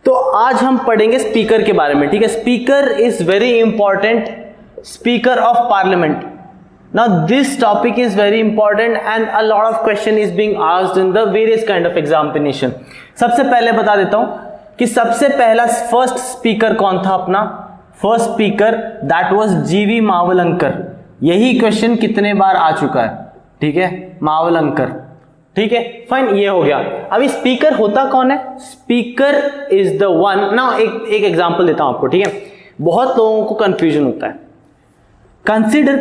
तो आज हम पढ़ेंगे स्पीकर के बारे में, ठीक है। Speaker is very important, speaker of parliament. Now this topic is very important and a lot of question is being asked in the various kind of examination. सबसे पहले बता देता हूं कि सबसे पहला फर्स्ट स्पीकर कौन था अपना। फर्स्ट स्पीकर दैट वाज जीवी मावलंकर। यही क्वेश्चन कितने बार आ चुका है, ठीक है, मावलंकर, ठीक है, फाइन, ये हो गया। अभी स्पीकर होता कौन है? Speaker is the one. ना एक एग्जांपल देता हूं आपको, ठीक है। बहुत लोगों को कंफ्यूजन होता है। Consider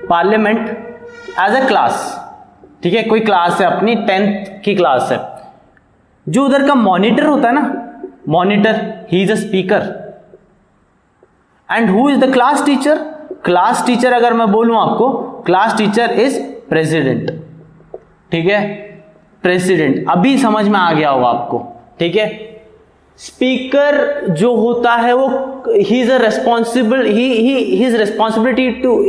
parliament as a class, ठीक है, कोई क्लास है अपनी 10th की क्लास है। जो उधर का मॉनिटर होता है ना, monitor, he is a speaker. And who is the class teacher? Class teacher अगर मैं बोलूं आपको, क्लास टीचर इज प्रेसिडेंट, ठीक है, प्रेसिडेंट। अभी समझ में आ गया होगा आपको, ठीक है। स्पीकर जो होता है वो his responsibility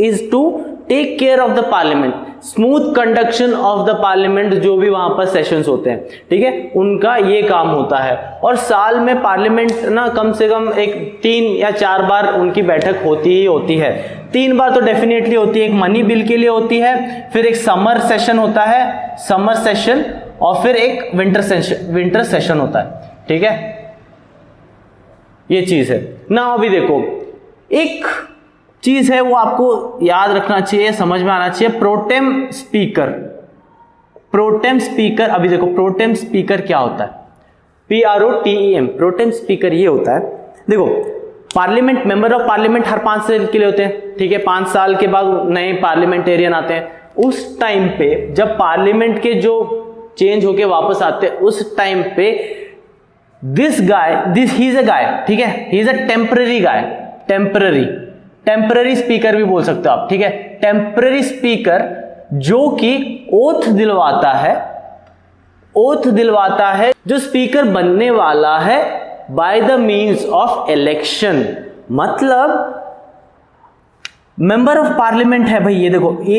is to take care of the parliament, smooth conduction of the parliament. जो भी वहां पर सेशंस होते हैं, ठीक है, उनका ये काम होता है। और साल में पार्लियामेंट ना कम से कम एक 3 या 4 बार उनकी बैठक होती ही होती है। 3 बार तो डेफिनेटली होती है। एक मनी बिल के लिए होती है, फिर एक समर सेशन होता है, समर सेशन, और फिर एक विंटर सेशन होता है, ठीक है। ये चीज है ना। अभी देखो, एक चीज है वो आपको याद रखना चाहिए, समझ में आना चाहिए। Protem speaker, protem speaker. अभी देखो प्रोटेम स्पीकर क्या होता है, PROTEM, प्रोटेम स्पीकर ये होता है। देखो, पार्लियामेंट, मेंबर ऑफ पार्लियामेंट हर 5 साल के लिए होते हैं, ठीक है। 5 साल के बाद नए पार्लियामेंटेरियन आते हैं। उस टाइम पे जब पार्लियामेंट के जो चेंज होके वापस आते हैं, उस टाइम पे दिस ही इज अ गाय, ठीक है, ही is a temporary guy, temporary speaker भी बोल सकते हो आप, ठीक है। टेम्पररी स्पीकर जो कि ओथ दिलवाता है जो स्पीकर बनने वाला है by the means of election. मतलब मेंबर ऑफ पार्लियामेंट है भाई, ये देखो, ये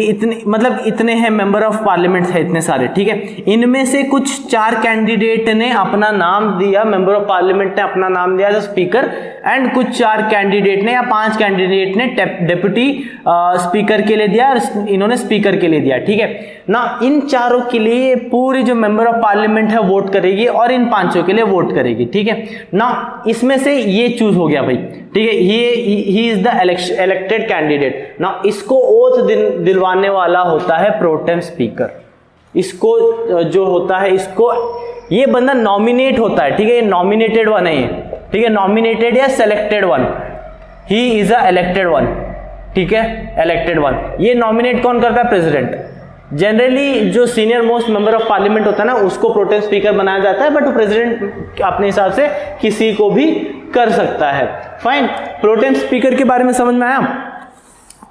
इतने हैं मेंबर ऑफ पार्लियामेंट है, इतने सारे, ठीक है। इनमें से कुछ 4 कैंडिडेट ने अपना नाम दिया, मेंबर ऑफ पार्लियामेंट ने अपना नाम दिया जो स्पीकर, एंड कुछ 4 कैंडिडेट ने या 5 कैंडिडेट ने डेप्यूटी स्पीकर के लिए दिया, और इन्होंने स्पीकर के लिए दिया, ठीक है ना। इन चारों के लिए पूरी जो मेंबर ऑफ पार्लियामेंट है वोट करेगी, और इन 5 के लिए वोट करेगी, ठीक है ना। इसमें से ये चूज हो गया भाई, ठीक है, he is the elected candidate ना। इसको ओथ दिलवाने वाला होता है प्रोटेम स्पीकर। इसको जो होता है, इसको ये बंदा नॉमिनेट होता है, ठीक है, ये नॉमिनेटेड वन है, ठीक है, नॉमिनेटेड या selected one. He is a elected one, ठीक है, इलेक्टेड वन। ये नॉमिनेट कौन करता है? प्रेसिडेंट। जनरली जो senior most member of parliament होता है ना, उसको प्रोटेम स्पीकर बनाया जाता है, बट प्रेसिडेंट अपने हिसाब से किसी को भी कर सकता है। फाइन, प्रोटेम स्पीकर के बारे में समझ में आया।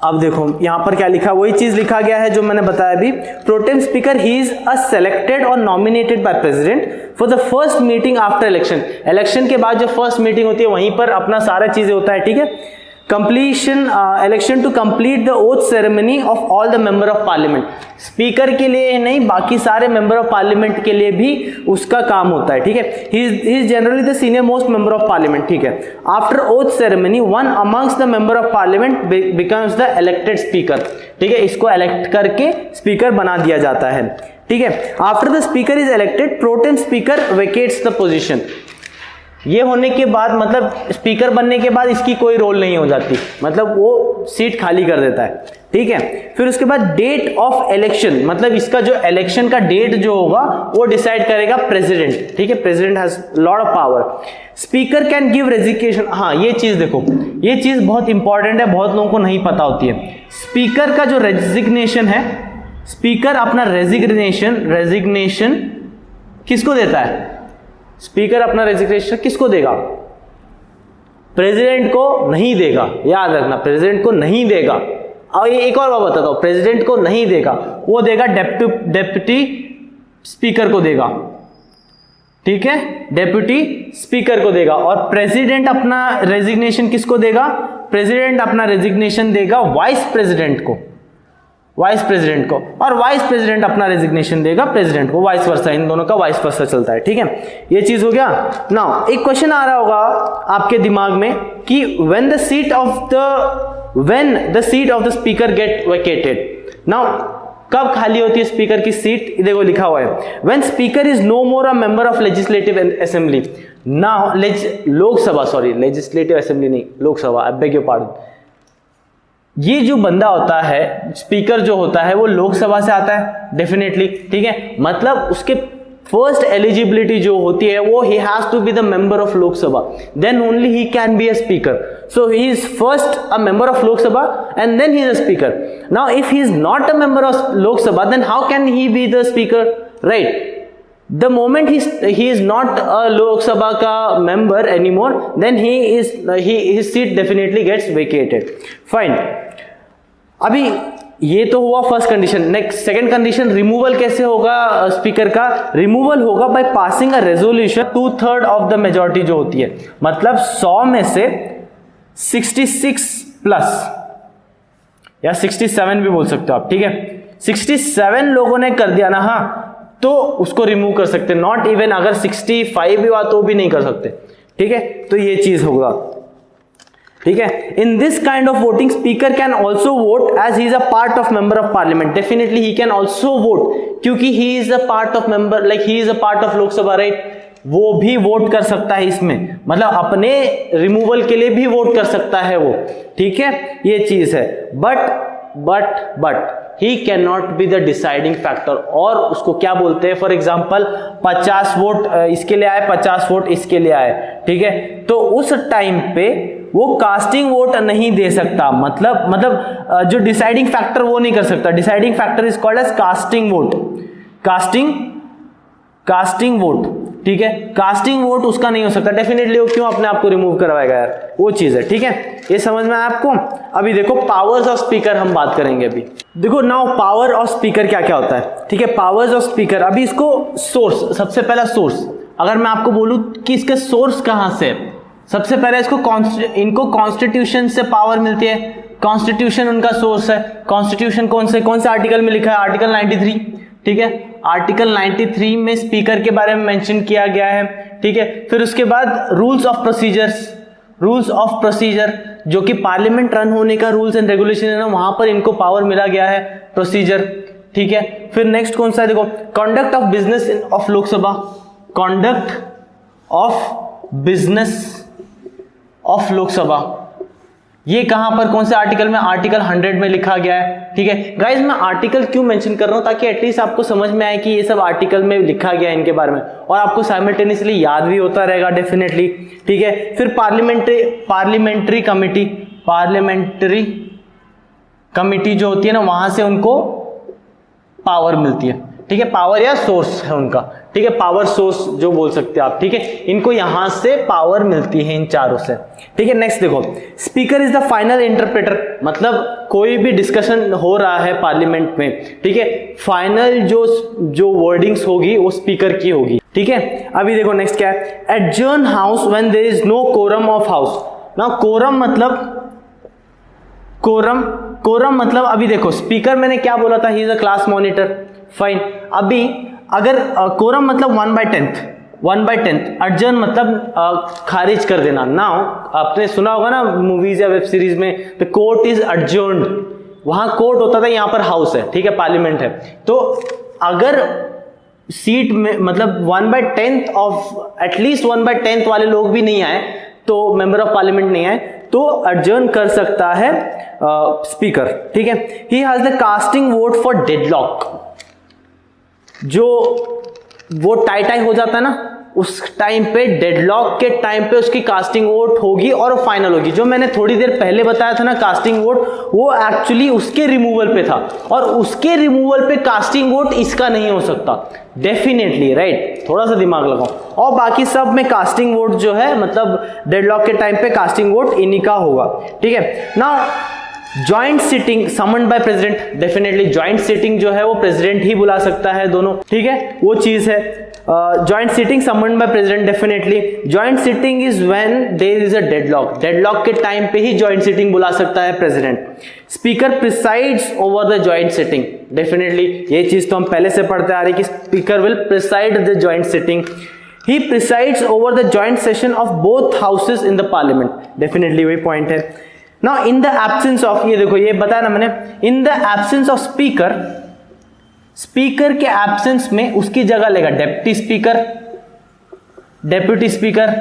अब देखो यहां पर क्या लिखा, वही चीज लिखा गया है जो मैंने बताया अभी। Protem speaker he is a selected और nominated by president for the first meeting after election. Election के बाद जो फर्स्ट मीटिंग होती है वहीं पर अपना सारा चीजें होता है, ठीक है। Completion election to complete the oath ceremony of all the member of parliament. Speaker के लिए नहीं, बाकी सारे मेंबर ऑफ पार्लियामेंट के लिए भी उसका काम होता है, ठीक है। He is generally the senior most member of parliament, ठीक है। After oath ceremony one amongst the member of parliament becomes the elected speaker, ठीक है। इसको इलेक्ट करके स्पीकर बना दिया जाता है, ठीक है। After the speaker is elected, protem speaker vacates the position. ये होने के बाद, मतलब स्पीकर बनने के बाद इसकी कोई रोल नहीं हो जाती, मतलब वो सीट खाली कर देता है, ठीक है। फिर उसके बाद डेट ऑफ इलेक्शन, मतलब इसका जो इलेक्शन का डेट जो होगा वो डिसाइड करेगा प्रेसिडेंट, ठीक है। President has lot of power. Speaker can give resignation. हाँ, ये चीज देखो, ये चीज बहुत इंपॉर्टेंट है, बहुत लोगों को नहीं पता होती है। स्पीकर का जो रेजिग्नेशन है, स्पीकर अपना रेजिग्नेशन किसको देता है? स्पीकर अपना रेजिग्नेशन किसको देगा? प्रेसिडेंट को नहीं देगा, याद रखना, प्रेसिडेंट को नहीं देगा। और ये एक और बात बताता हूं, प्रेसिडेंट को नहीं देगा, वो देगा डेप्यूटी स्पीकर को देगा, ठीक है, डेप्यूटी स्पीकर को देगा। और प्रेसिडेंट अपना रेजिग्नेशन किसको देगा? प्रेसिडेंट अपना रेजिग्नेशन देगा वाइस प्रेसिडेंट को, वाइस प्रेसिडेंट को, और वाइस प्रेसिडेंट अपना रेजिग्नेशन देगा प्रेसिडेंट को, वाइस वर्सा, इन दोनों का वाइस वर्सा चलता है, ठीक है। ये चीज हो गया। नाउ एक क्वेश्चन आ रहा होगा आपके दिमाग में कि when the seat of the speaker get vacated, now कब खाली होती है स्पीकर की सीट, देखो लिखा हुआ है when speaker is no more a member of legislative assembly. Now Lok Sabha, sorry legislative assembly नहीं, Lok Sabha, I beg your pardon. ये जो बंदा होता है, स्पीकर जो होता है, वो लोकसभा से आता है डेफिनेटली, ठीक है। मतलब उसके फर्स्ट एलिजिबिलिटी जो होती है वो ही has to be the member of Lok Sabha, then only he can be a speaker. So he is first a member of Lok Sabha and then he is a speaker. Now if he is not a member of Lok Sabha then how can he be the speaker, right? The moment he is not a Lok Sabha ka member anymore, then his seat definitely gets vacated. Fine. अभी ये तो हुआ first condition. Next second condition, removal कैसे होगा speaker का? Removal होगा by passing a resolution 2/3 of the majority जो होती है, मतलब 100 में से 66 प्लस या 67 भी बोल सकते हो आप, ठीक है। 67 लोगों ने कर दिया ना, हाँ, तो उसको रिमूव कर सकते, नॉट इवन अगर 65 भी हुआ तो भी नहीं कर सकते, ठीक है। तो ये चीज होगा, ठीक है। In this kind of voting speaker can also vote as he is a part of member of parliament, definitely he can also vote, क्योंकि he is a part of member, like he is a part of Lok Sabha, right. वो भी vote कर सकता है इसमें, मतलब अपने removal के लिए भी वोट कर सकता है वो, ठीक है। ये चीज है। But he can not be the deciding factor, और उसको क्या बोलते हैं, फॉर एग्जाम्पल 50 वोट इसके लिए आए, 50 वोट इसके लिए आए, ठीक है। तो उस टाइम पे वो कास्टिंग वोट नहीं दे सकता, मतलब जो डिसाइडिंग फैक्टर वो नहीं कर सकता। Deciding factor is called as casting vote, casting vote, ठीक है। कास्टिंग वोट उसका नहीं हो सकता डेफिनेटली, वो क्यों अपने आप को रिमूव करवाएगा यार, वो चीज है, ठीक है। ये समझ में आया आपको? अभी देखो पावर्स ऑफ स्पीकर हम बात करेंगे। अभी देखो नाउ पावर ऑफ स्पीकर क्या क्या होता है, ठीक है। पावर्स ऑफ स्पीकर, अभी इसको सोर्स, सबसे पहला सोर्स, अगर मैं आपको बोलूं कि इसके सोर्स कहां से, सबसे पहले इनको कॉन्स्टिट्यूशन से पावर मिलती है, कॉन्स्टिट्यूशन उनका सोर्स है। कॉन्स्टिट्यूशन कौन से आर्टिकल में लिखा है? आर्टिकल 93, ठीक है। आर्टिकल 93 में स्पीकर के बारे में मेंशन किया गया है, ठीक है। फिर उसके बाद रूल्स ऑफ प्रोसीजर जो कि पार्लियामेंट रन होने का रूल्स एंड रेगुलेशन है ना, वहां पर इनको पावर मिला गया है, प्रोसीजर, ठीक है। फिर नेक्स्ट कौन सा है, देखो conduct of business of Lok Sabha, conduct of business of Lok Sabha, ये कहां पर कौन से आर्टिकल में? आर्टिकल 100 में लिखा गया है, ठीक है। गाइज मैं आर्टिकल क्यों मेंशन कर रहा हूं, ताकि एटलीस्ट आपको समझ में आए कि ये सब आर्टिकल में लिखा गया है इनके बारे में, और आपको साइमल्टेनियसली याद भी होता रहेगा डेफिनेटली, ठीक है। फिर पार्लियामेंट्री कमिटी जो होती है ना, वहां से उनको पावर मिलती है, ठीक है। पावर या सोर्स है उनका, ठीक है, पावर सोर्स जो बोल सकते हैं आप, ठीक है। इनको यहां से पावर मिलती है इन चारों से, ठीक है। नेक्स्ट देखो, speaker is the final interpreter, मतलब कोई भी डिस्कशन हो रहा है पार्लियामेंट में, ठीक है, फाइनल जो वर्डिंग्स होगी वो स्पीकर की होगी, ठीक है। अभी देखो नेक्स्ट क्या है, adjourn house when there is no quorum of house. Now quorum मतलब अभी देखो स्पीकर मैंने क्या बोला था, he is a class monitor, fine. अभी अगर कोरम मतलब 1/10, अर्जन मतलब खारिज कर देना। नाउ आपने सुना होगा ना मूवीज या वेब सीरीज में, द कोर्ट इज अर्जर्न्ड, वहां कोर्ट होता था, यहां पर हाउस है, ठीक है, पार्लियामेंट है। तो अगर सीट में मतलब 1/10 ऑफ एटलीस्ट 1/10 वाले लोग भी नहीं आए, तो मेंबर ऑफ पार्लियामेंट नहीं आए, तो अर्जर्न कर सकता है स्पीकर, ठीक है। He has the casting vote for deadlock, जो वो टाई हो जाता है ना, उस टाइम पे, डेडलॉक के टाइम पे उसकी कास्टिंग वोट होगी और फाइनल होगी। जो मैंने थोड़ी देर पहले बताया था ना कास्टिंग वोट, वो एक्चुअली उसके रिमूवल पे था, और उसके रिमूवल पे कास्टिंग वोट इसका नहीं हो सकता डेफिनेटली, राइट। थोड़ा सा दिमाग लगाओ। और बाकी सब में कास्टिंग वोट जो है, मतलब डेडलॉक के टाइम पे कास्टिंग वोट इन्हीं का होगा, ठीक है। Now joint sitting summoned by president, definitely joint sitting जो है वो प्रेसिडेंट ही बुला सकता है दोनों, ठीक है, वो चीज है। Joint sitting summoned by president, definitely joint sitting is when there is a deadlock, deadlock के टाइम पे ही ज्वाइंट सिटिंग बुला सकता है president. Speaker presides over the joint sitting, definitely ये चीज तो हम पहले से पढ़ते आ रहे कि speaker will preside the joint sitting. He presides over the joint session of both houses in the parliament, definitely वही पॉइंट है। Now in the absence of, ये देखो ये बताया ना मैंने, in the absence of speaker, speaker के absence में उसकी जगह लेगा डेप्टी स्पीकर, डेप्यूटी स्पीकर,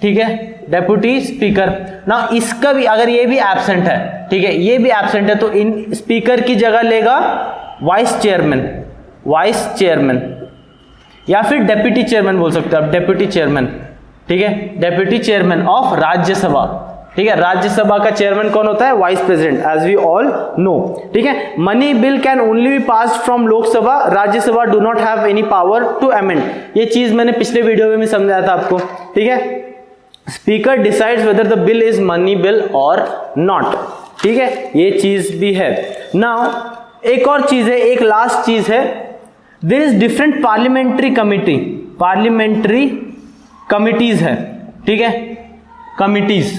ठीक है, डेप्यूटी स्पीकर। ना इसका भी अगर ये भी एब्सेंट है, ठीक है, ये भी एब्सेंट है, तो इन स्पीकर की जगह लेगा वाइस चेयरमैन, वाइस चेयरमैन या फिर डेप्यूटी चेयरमैन बोल सकते हो आप, डेप्यूटी चेयरमैन, ठीक है, डेप्यूटी चेयरमैन ऑफ राज्यसभा, ठीक है, राज्यसभा का चेयरमैन कौन होता है? Vice president, as we all know, ठीक है। Money bill can only be passed from Lok Sabha, Rajya Sabha do not have any power to amend, ये चीज मैंने पिछले वीडियो में भी समझाया था आपको, ठीक है। Speaker decides whether the bill is money bill और नॉट, ठीक है, ये चीज भी है। नाउ एक और चीज है, एक लास्ट चीज है, there is different parliamentary committee, parliamentary committees है, ठीक है, कमिटीज,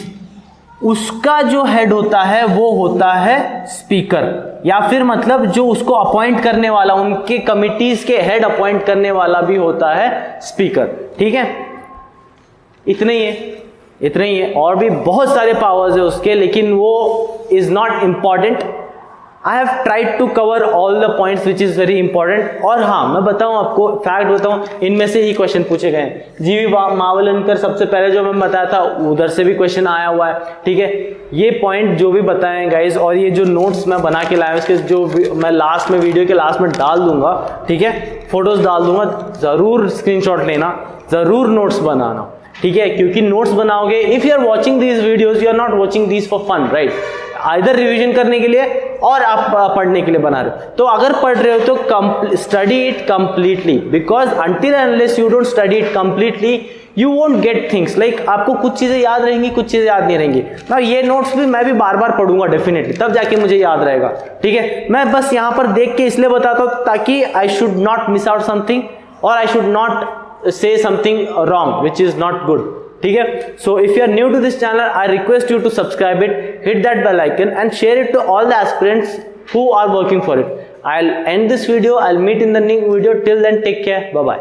उसका जो हेड होता है वो होता है स्पीकर, या फिर मतलब जो उसको अपॉइंट करने वाला, उनके कमिटीज के हेड अपॉइंट करने वाला भी होता है स्पीकर, ठीक है। इतने ही है, इतने ही है, और भी बहुत सारे पावर्स है उसके, लेकिन वो is not important. I have tried to cover all the points which is very important. और हाँ, मैं बताऊं आपको, फैक्ट बताऊं, इनमें से ही क्वेश्चन पूछे गए हैं। जीवी मावलंकर सबसे पहले जो मैं बताया था, उधर से भी क्वेश्चन आया हुआ है, ठीक है। ये पॉइंट जो भी बताए गाइज, और ये जो नोट्स मैं बना के लाया हूं, इसके जो मैं लास्ट में, वीडियो के लास्ट में डाल दूंगा, ठीक है, फोटोज डाल दूंगा, जरूर स्क्रीनशॉट लेना, जरूर नोट्स बनाना, ठीक है, क्योंकि नोट्स बनाओगे, if you are watching these videos, you are not watching these for fun, right, either revision करने के लिए और आप पढ़ने के लिए बना रहे हो। तो अगर पढ़ रहे हो तो study it completely, because until unless you don't study it completely you won't get things, like आपको कुछ चीजें याद रहेंगी, कुछ चीजें याद नहीं रहेंगी ना। ये नोट्स भी मैं भी बार बार पढ़ूंगा डेफिनेटली, तब जाके मुझे याद रहेगा, ठीक है। मैं बस यहाँ पर देख के इसलिए बताता हूँ ताकि I should not miss out something, और I should not say something wrong which is not good, ठीक है। So if you are new to this channel, I request you to subscribe it, hit that bell icon and share it to all the aspirants who are working for it. I'll end this video, I'll meet in the new video. Till then, take care, bye bye.